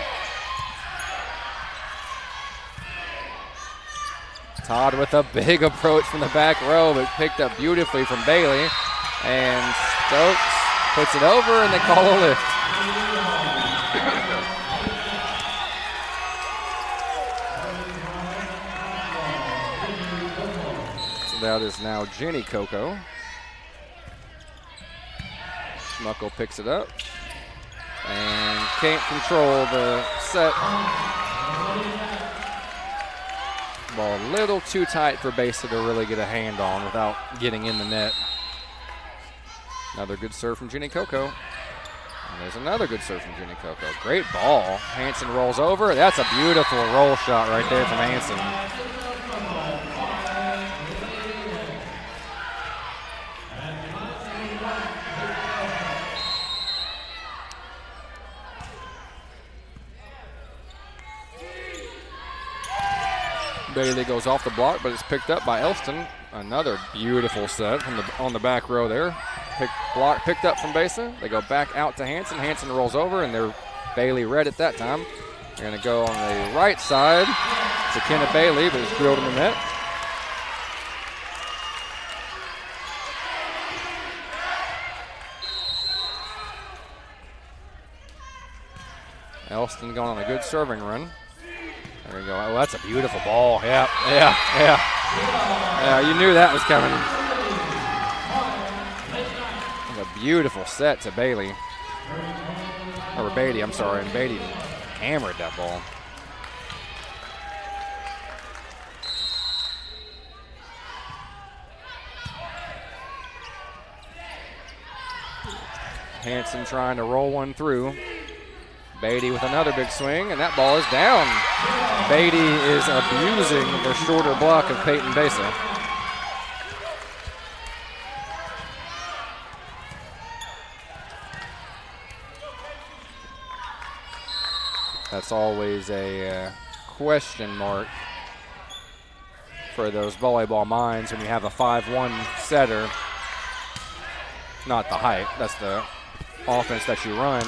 Todd with a big approach from the back row, but picked up beautifully from Bailey. And Stokes puts it over, and they call a lift. So that is now Jenny Coco. Schmuckel picks it up. And can't control the set. Ball a little too tight for Besa to really get a hand on without getting in the net. Another good serve from Jenny Coco. And there's another good serve from Jenny Coco. Great ball. Hanson rolls over. That's a beautiful roll shot right there from Hanson. Bailey goes off the block, but it's picked up by Elston. Another beautiful set from on the back row there. Picked up from Besa. They go back out to Hanson. Hanson rolls over, and they're Bailey red at that time. They're going to go on the right side to Kenna Bailey, but it's drilled in the net. Elston going on a good serving run. There we go. Oh, that's a beautiful ball. Yeah. You knew that was coming. A beautiful set to Bailey. Or Beatty, I'm sorry. And Beatty hammered that ball. Hanson trying to roll one through. Beatty with another big swing, and that ball is down. Beatty is abusing the shorter block of Peyton Besa. That's always a question mark for those volleyball minds when you have a 5-1 setter. Not the height, that's the offense that you run.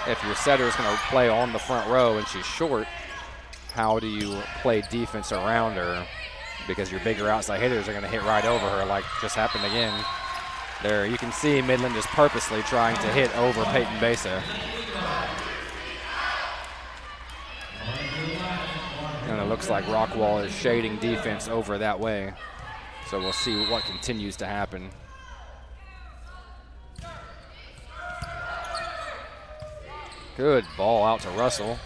If your setter is going to play on the front row and she's short, how do you play defense around her? Because your bigger outside hitters are going to hit right over her, like just happened again. There, you can see Midland is purposely trying to hit over Peyton Besa. And it looks like Rockwall is shading defense over that way. So we'll see what continues to happen. Good ball out to Russell.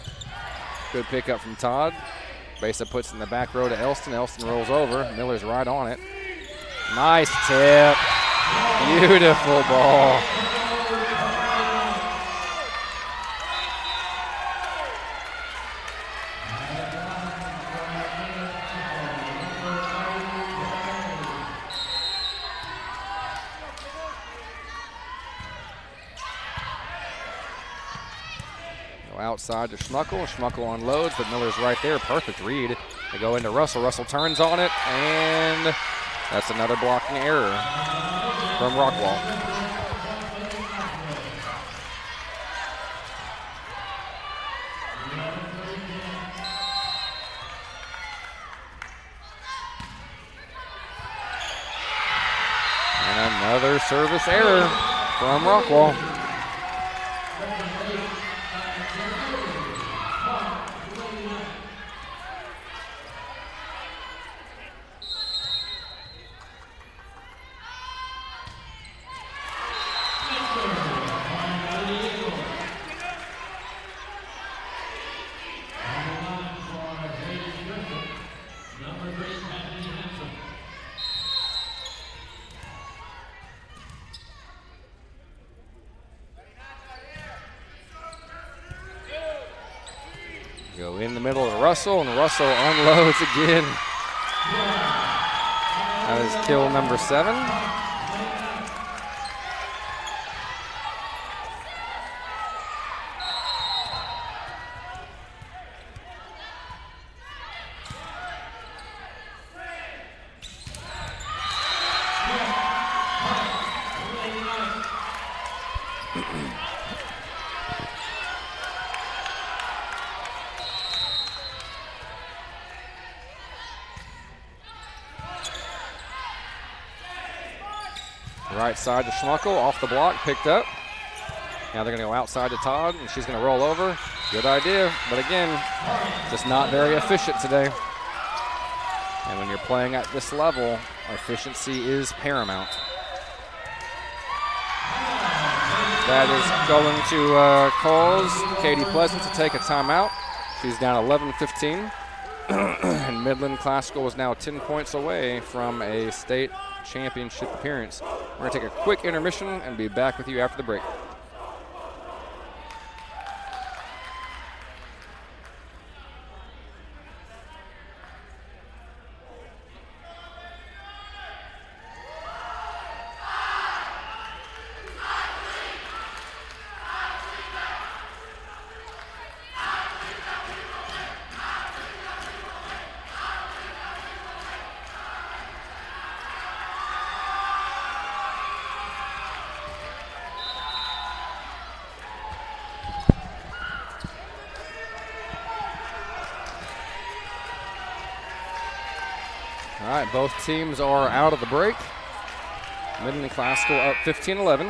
Good pickup from Todd. Besa puts in the back row to Elston. Elston rolls over. Miller's right on it. Nice tip. Beautiful ball. outside to Schmuckel. Schmuckel unloads, but Miller's right there. Perfect read. They go into Russell. Russell turns on it, and that's another blocking error from Rockwall. And another service error from Rockwall. Go in the middle of Russell, and Russell unloads again. That is kill number 7. Right side to Schmuckel, off the block, picked up. Now they're going to go outside to Todd, and she's going to roll over. Good idea, but again, just not very efficient today. And when you're playing at this level, efficiency is paramount. That is going to cause Katie Pleasant to take a timeout. She's down 11-15. And Midland Classical is now 10 points away from a state championship appearance. We're going to take a quick intermission and be back with you after the break. All right, both teams are out of the break. Midland Classical up 15-11.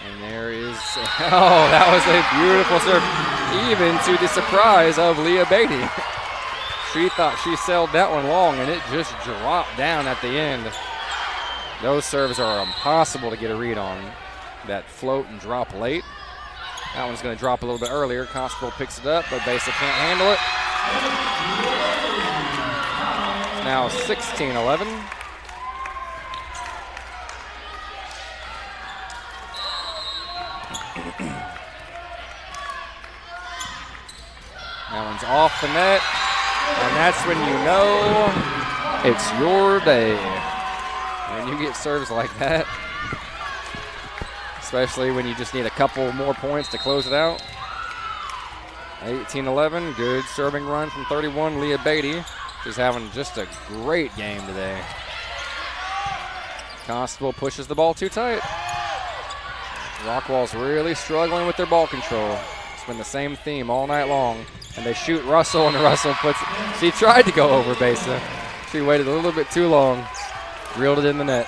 And there is, oh, that was a beautiful serve, even to the surprise of Leah Beatty. She thought she sailed that one long, and it just dropped down at the end. Those serves are impossible to get a read on. That float and drop late. That one's going to drop a little bit earlier. Constable picks it up, but Besa can't handle it. It's now 16-11. That one's off the net, and that's when you know it's your day. When you get serves like that, especially when you just need a couple more points to close it out. 18-11, good serving run from 31, Leah Beatty. She's having just a great game today. Constable pushes the ball too tight. Rockwall's really struggling with their ball control. It's been the same theme all night long. And they shoot Russell, and Russell puts it. She tried to go over Besa. She waited a little bit too long. Reeled it in the net.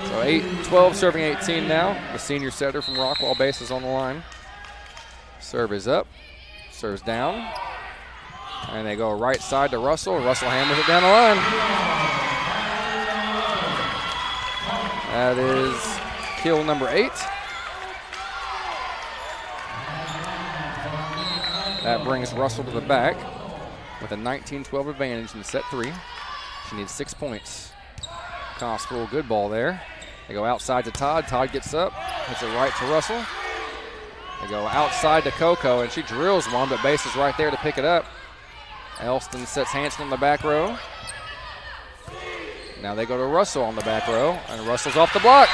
So 8-12 serving 18 now. The senior setter from Rockwall Base is on the line. Serve is up. Serves down. And they go right side to Russell. Russell hammers it down the line. That is kill number 8. That brings Russell to the back with a 19-12 advantage in set 3. She needs 6 points. Constable, good ball there. They go outside to Todd. Todd gets up, hits it right to Russell. They go outside to Coco, and she drills one, but Base is right there to pick it up. Elston sets Hanson on the back row. Now they go to Russell on the back row, and Russell's off the block.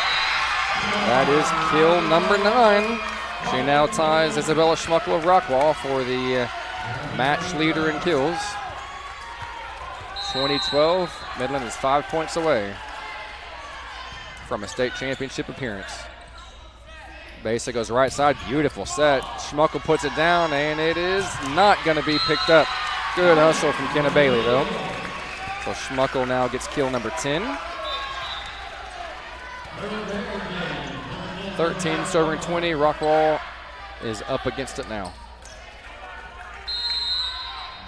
That is kill number 9. She now ties Isabella Schmuckel of Rockwall for the match leader in kills. 2012, Midland is 5 points away from a state championship appearance. Besa goes right side, beautiful set. Schmuckel puts it down, and it is not going to be picked up. Good hustle from Kenna Bailey, though. So Schmuckel now gets kill number 10. 13 serving 20. Rockwall is up against it now.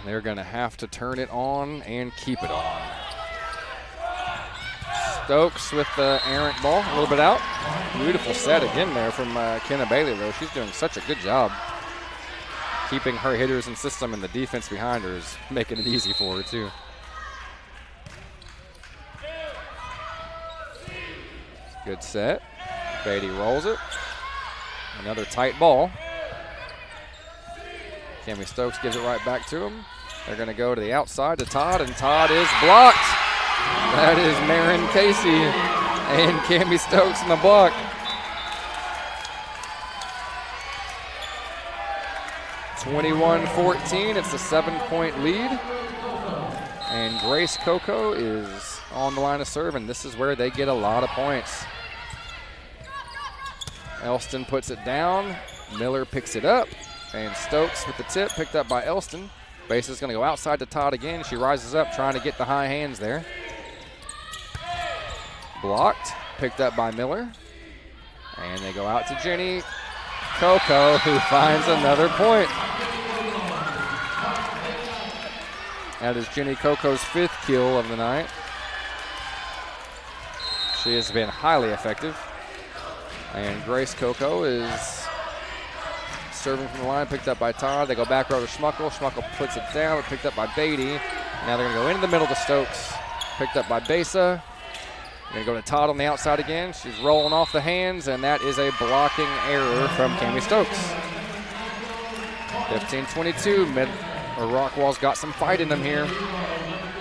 They're going to have to turn it on and keep it on. Stokes with the errant ball, a little bit out. Beautiful set again there from Kenna Bailey, though. She's doing such a good job keeping her hitters in system, and the defense behind her is making it easy for her, too. Good set. Beatty rolls it. Another tight ball. Cami Stokes gives it right back to him. They're going to go to the outside to Todd, and Todd is blocked. That is Marin Casey and Cami Stokes in the block. (21-14). It's a 7-point lead. And Grace Coco is on the line of serve, and this is where they get a lot of points. Elston puts it down. Miller picks it up. And Stokes with the tip, picked up by Elston. Base is going to go outside to Todd again. She rises up, trying to get the high hands there. Blocked, picked up by Miller. And they go out to Jenny Coco, who finds another point. That is Jenny Coco's 5th kill of the night. She has been highly effective. And Grace Coco is serving from the line, picked up by Todd. They go back row to Schmuckel. Schmuckel puts it down, picked up by Beatty. Now they're going to go into the middle to Stokes. Picked up by Besa. Going to go to Todd on the outside again. She's rolling off the hands, and that is a blocking error from Cami Stokes. 15-22. Rockwall's got some fight in them here.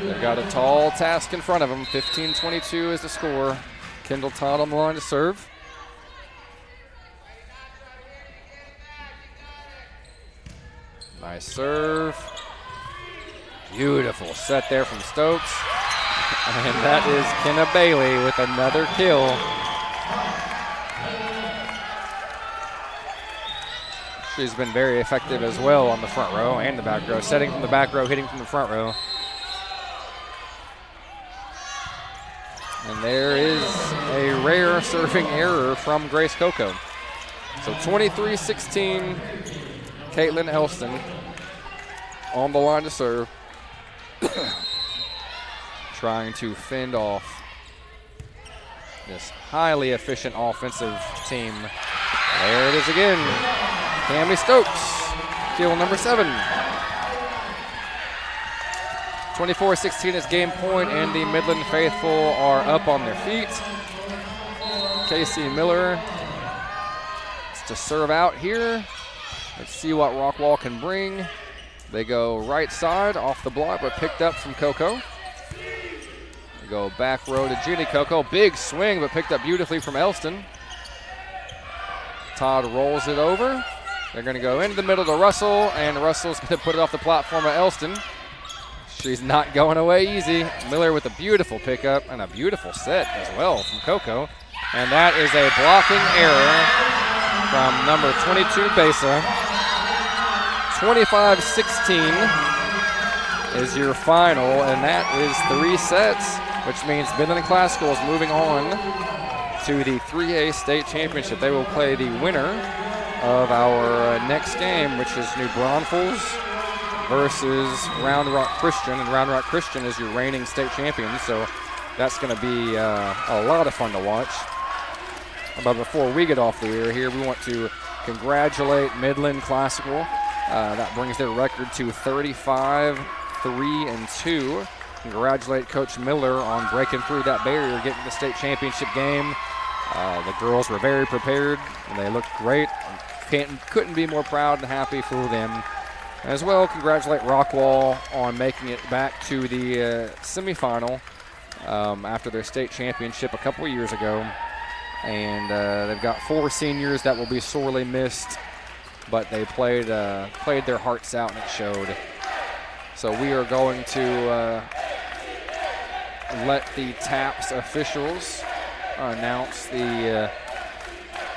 They've got a tall task in front of them. 15-22 is the score. Kendall Todd on the line to serve. Nice serve. Beautiful set there from Stokes. And that is Kenna Bailey with another kill. She's been very effective as well on the front row and the back row. Setting from the back row, hitting from the front row. And there is a rare serving error from Grace Coco. So 23-16, Caitlin Elston on the line to serve. Trying to fend off this highly efficient offensive team. There it is again. Cami Stokes, kill number 7. 24-16 is game point, and the Midland faithful are up on their feet. Casey Miller is to serve out here. Let's see what Rockwall can bring. They go right side off the block, but picked up from Coco. They go back row to Jenny Coco. Big swing, but picked up beautifully from Elston. Todd rolls it over. They're going to go into the middle to Russell, and Russell's going to put it off the platform of Elston. She's not going away easy. Miller with a beautiful pickup and a beautiful set as well from Coco. And that is a blocking error from number 22, Besa. 25-16 is your final, and that is 3 sets, which means Midland Classical is moving on to the 3A state championship. They will play the winner of our next game, which is New Braunfels versus Round Rock Christian, and Round Rock Christian is your reigning state champion, so that's going to be a lot of fun to watch. But before we get off the air here, we want to congratulate Midland Classical. That brings their record to 35-3-2. Congratulate Coach Miller on breaking through that barrier, getting the state championship game. The girls were very prepared, and they looked great. Couldn't be more proud and happy for them. As well, congratulate Rockwall on making it back to the semifinal after their state championship a couple of years ago. And they've got 4 seniors that will be sorely missed, but they played their hearts out, and it showed. So we are going to let the TAPPS officials announce the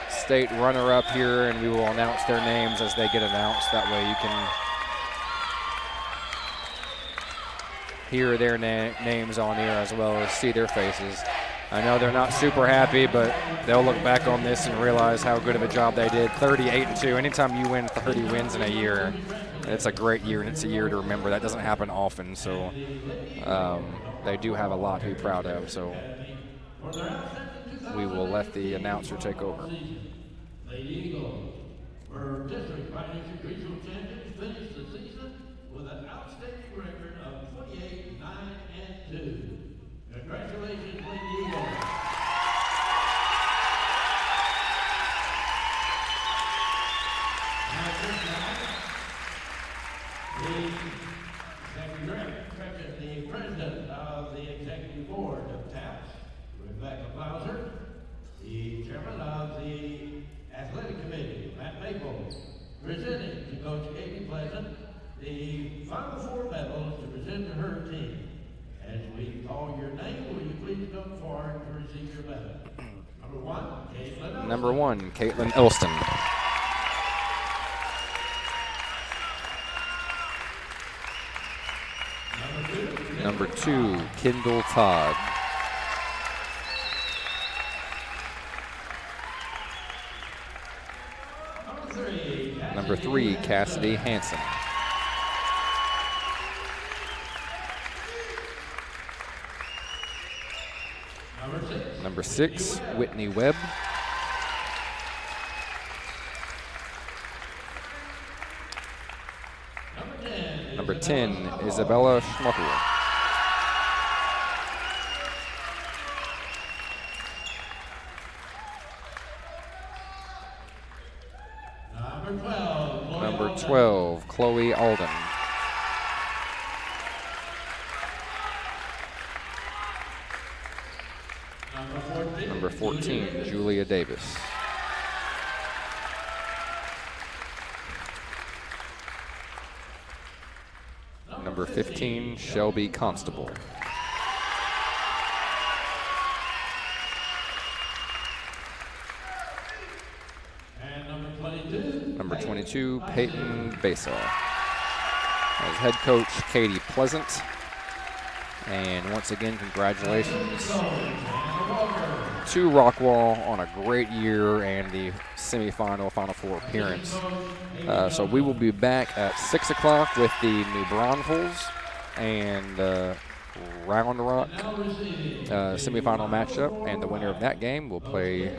state runner-up here, and we will announce their names as they get announced. That way you can hear their names on here as well as see their faces. I know they're not super happy, but they'll look back on this and realize how good of a job they did. 38-2. Anytime you win 30 wins in a year, it's a great year, and it's a year to remember. That doesn't happen often, so they do have a lot to be proud of. So we will let the announcer take over. The Eagles were district financial regional champions, finished the season with an outstanding record of 28-9-2. Congratulations, Lady Eagles. Now, this time, the president of the executive board of TAPPS, Rebecca Bowser, the chairman of the athletic committee, Matt Maple, presenting to Coach Katie Pleasant the final 4 medals to present to her team. As we call your name, will you please come forward to receive your medal? Number 1, Caitlin Elston. Number 1, Caitlin Elston. Number 2, Kendall Todd. Number 3, Cassidy Hansen. Number 6, Whitney Webb. Number 10, Isabella Schmucker. Number 12, Chloe Alden. Number 14, Julia Davis. Number 15, Shelby Constable. Number 22, Peyton Besa. As head coach, Katie Pleasant. And once again, congratulations to Rockwall on a great year and the semifinal, Final Four appearance. So we will be back at 6 o'clock with the New Braunfels and Round Rock semifinal matchup, and the winner of that game will play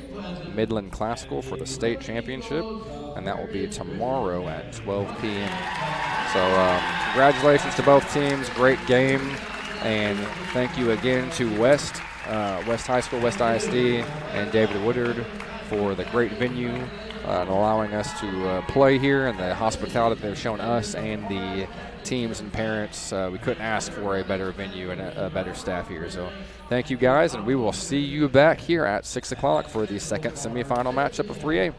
Midland Classical for the state championship, and that will be tomorrow at 12 p.m. So congratulations to both teams, great game, and thank you again to West High School, West ISD, and David Woodard for the great venue and allowing us to play here, and the hospitality they've shown us and the teams and parents. We couldn't ask for a better venue and a better staff here. So thank you guys, and we will see you back here at 6 o'clock for the second semifinal matchup of 3A.